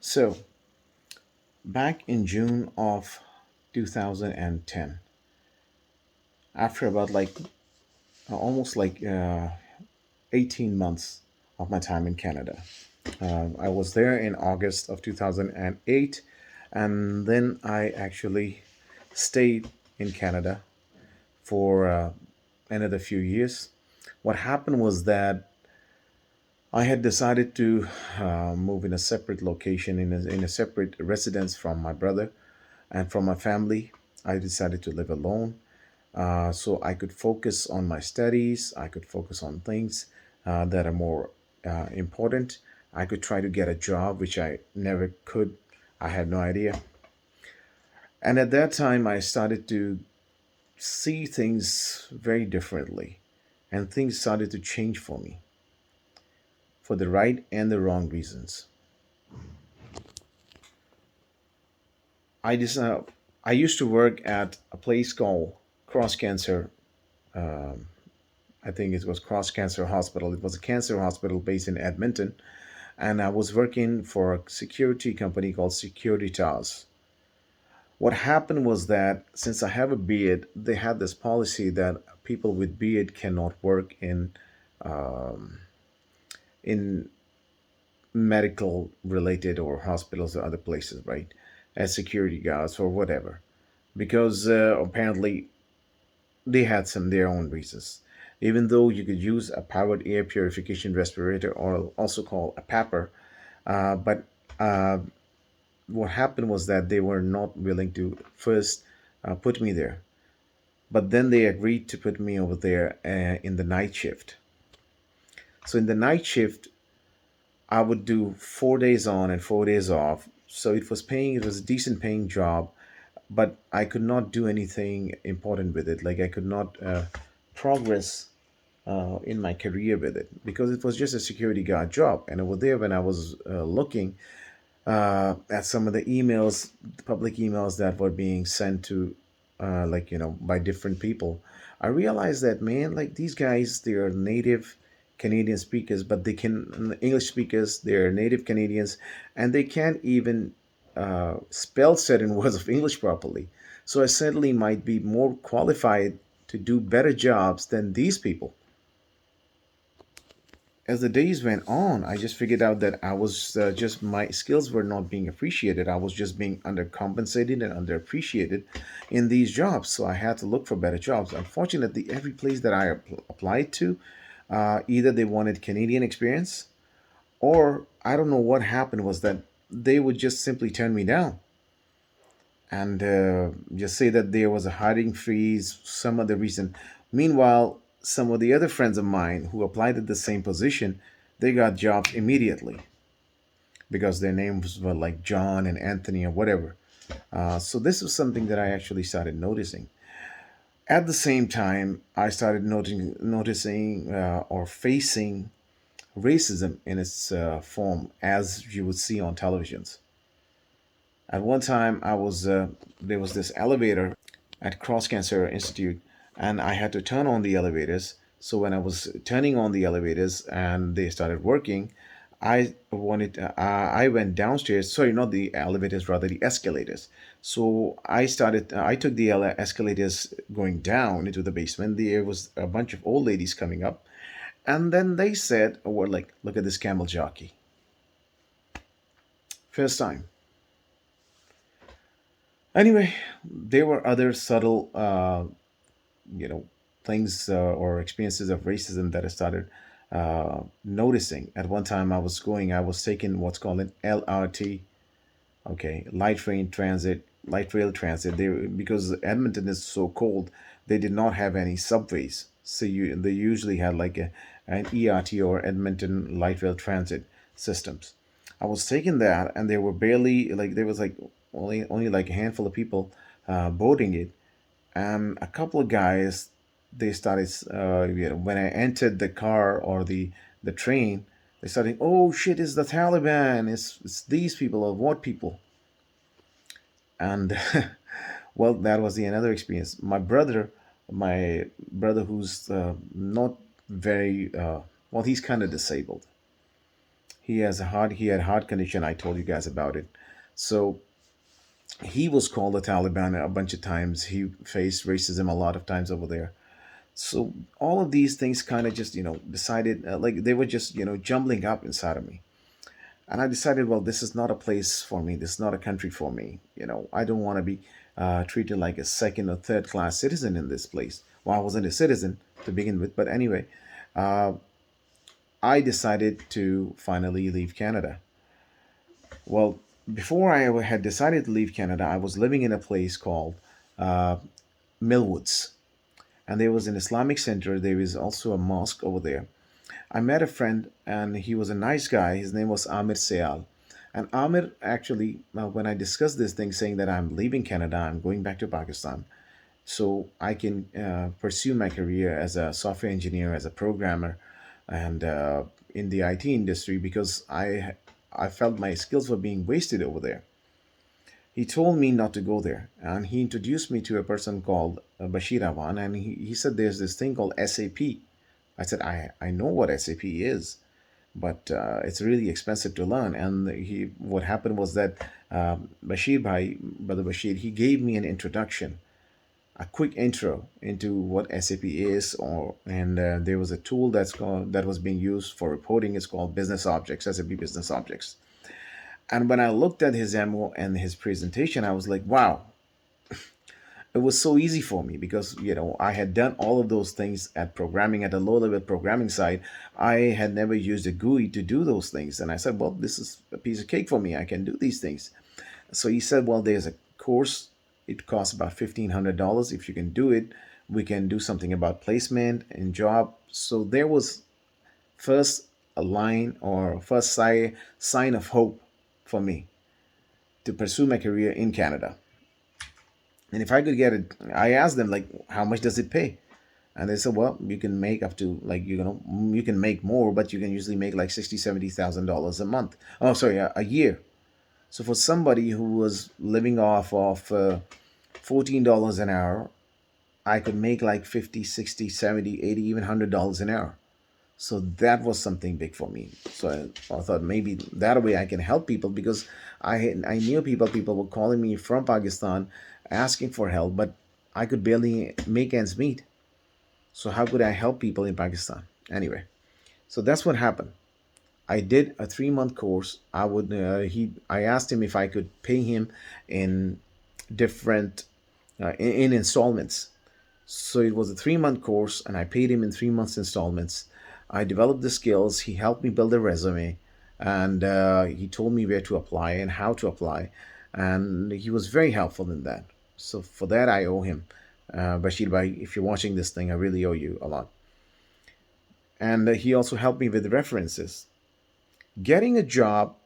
So, back in June of 2010, after about almost 18 months of my time in Canada, I was there in August of 2008, and then I actually stayed in Canada for another few years. What happened was that I had decided to move in a separate location, in a separate residence from my brother and from my family. I decided to live alone so I could focus on my studies. I could focus on things that are more important. I could try to get a job, which I never could. I had no idea. And at that time, I started to see things very differently, and things started to change for me for the right and the wrong reasons. I just I used to work at a place called Cross Cancer. I think it was Cross Cancer Hospital. It was a cancer hospital based in Edmonton, and I was working for a security company called Securitas. What happened was that since I have a beard, they had this policy that people with beard cannot work in medical related or hospitals or other places, right? As security guards or whatever, because apparently they had some their own reasons. Even though you could use a powered air purification respirator, or also called a PAPR, but uh, what happened was that they were not willing to first put me there. But then they agreed to put me over there in the night shift. So in the night shift, I would do 4 days on and 4 days off. So it was a decent paying job, but I could not do anything important with it. Like I could not progress in my career with it because it was just a security guard job. And over there, when I was looking at some of the emails, the public emails that were being sent to, by different people, I realized that, man, like these guys, they are native Canadian speakers, but they can, English speakers, they're native Canadians, and they can't even spell certain words of English properly. So I certainly might be more qualified to do better jobs than these people. As the days went on, I just figured out that I was just my skills were not being appreciated. I was just being undercompensated and underappreciated in these jobs. So I had to look for better jobs. Unfortunately, every place that I applied to, either they wanted Canadian experience, or I don't know what happened was that they would just simply turn me down and just say that there was a hiring freeze, some other reason. Meanwhile, some of the other friends of mine who applied at the same position, they got jobs immediately because their names were like John and Anthony or whatever. So this was something that I actually started noticing. At the same time, I started noticing or facing racism in its form, as you would see on televisions. At one time, I was there was this elevator at Cross Cancer Institute, and I had to turn on the elevators. So when I was turning on the elevators and they started working, I went downstairs. Sorry, not the elevators, rather the escalators. So I took the escalators going down into the basement. There was a bunch of old ladies coming up, and then they said, "Oh, well, like, look at this camel jockey." First time. Anyway, there were other subtle, you know, things or experiences of racism that I started noticing. At one time, I was taking what's called an LRT, okay, light rail transit. Because Edmonton is so cold, they did not have any subways. So they usually had like an ERT or Edmonton light rail transit systems. I was taking that, and there were barely like there was like only like a handful of people boarding it, and a couple of guys they started when I entered the car or the train, they started, oh shit, it's the Taliban, it's these people or what people. And well, that was the another experience. My brother who's not very well, he's kind of disabled. He had heart condition. I told you guys about it. So he was called the Taliban a bunch of times. He faced racism a lot of times over there. So all of these things kind of just decided, like they were just jumbling up inside of me. And I decided, well, this is not a place for me. This is not a country for me. I don't want to be treated like a second or third class citizen in this place. Well, I wasn't a citizen to begin with, but anyway, uh, I decided to finally leave Canada. Well, before I had decided to leave Canada, I was living in a place called uh, Millwoods. And there was an Islamic center. There is also a mosque over there. I met a friend, and he was a nice guy. His name was Amir Sayal. And Amir actually, when I discussed this thing, saying that I'm leaving Canada, I'm going back to Pakistan, so I can pursue my career as a software engineer, as a programmer, and in the IT industry, because I felt my skills were being wasted over there. He told me not to go there, and he introduced me to a person called Bashir Awan, and he said there's this thing called SAP. I said I know what SAP is, but it's really expensive to learn. And what happened was that Bashir Bhai, Brother Bashir, he gave me an introduction, a quick intro into what SAP is, and there was a tool that was being used for reporting. It's called Business Objects, SAP Business Objects. And when I looked at his demo and his presentation, I was like, wow, it was so easy for me because I had done all of those things at programming at a low level programming side. I had never used a GUI to do those things, and I said, well, this is a piece of cake for me. I can do these things. So he said, well, there's a course. It costs about $1,500. If you can do it, we can do something about placement and job. So there was first a line or first sign of hope for me to pursue my career in Canada. And if I could get it, I asked them, like, how much does it pay? And they said, well, you can make up to, like, you can make more, but you can usually make like 60, $70,000 a month. Oh, sorry, a year. So for somebody who was living off of $14 an hour, I could make like 50, 60, 70, 80, even $100 an hour. So that was something big for me. So I thought maybe that way I can help people, because I knew people were calling me from Pakistan asking for help, but I could barely make ends meet. So how could I help people in Pakistan? Anyway, so that's what happened. I did a 3 month course. I asked him if I could pay him in different in installments. So it was a 3 month course, and I paid him in 3 months installments. I developed the skills. He helped me build a resume, and he told me where to apply and how to apply, and he was very helpful in that. So for that, I owe him. Bashir Bhai, if you're watching this thing, I really owe you a lot. And he also helped me with references. Getting a job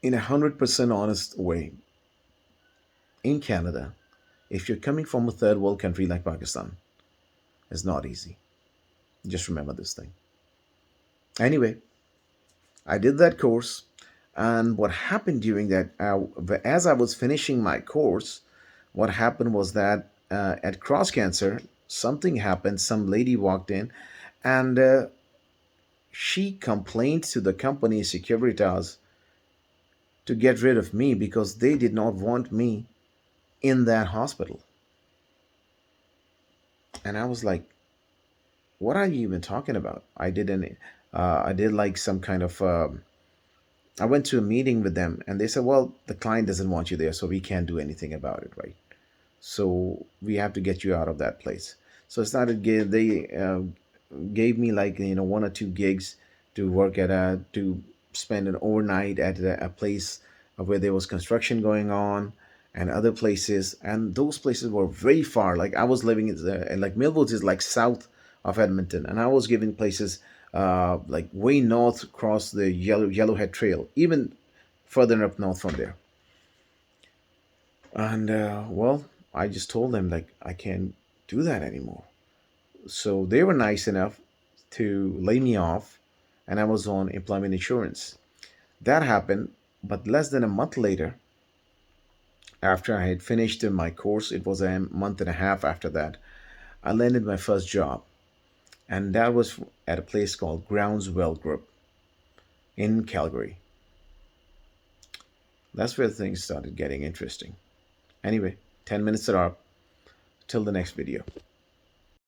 in 100% honest way in Canada, if you're coming from a third world country like Pakistan, is not easy. Just remember this thing. Anyway, I did that course, and what happened during that, as I was finishing my course, what happened was that at Cross Cancer, something happened. Some lady walked in, and she complained to the company Securitas to get rid of me because they did not want me in that hospital. And I was like, what are you even talking about? I did like some kind of, I went to a meeting with them, and they said, well, the client doesn't want you there, so we can't do anything about it, right? So we have to get you out of that place. So I started, they gave me like, 1 or 2 gigs to work to spend an overnight at a place where there was construction going on, and other places. And those places were very far. Like I was living and like Millwoods is like south of Edmonton, and I was given places like way north across the Yellowhead Trail, even further up north from there. And well, I just told them like I can't do that anymore. So they were nice enough to lay me off, and I was on employment insurance. That happened, but less than a month later, after I had finished my course, it was a month and a half after that, I landed my first job. And that was at a place called Groundswell Group in Calgary. That's where things started getting interesting. Anyway, 10 minutes are up. Till the next video.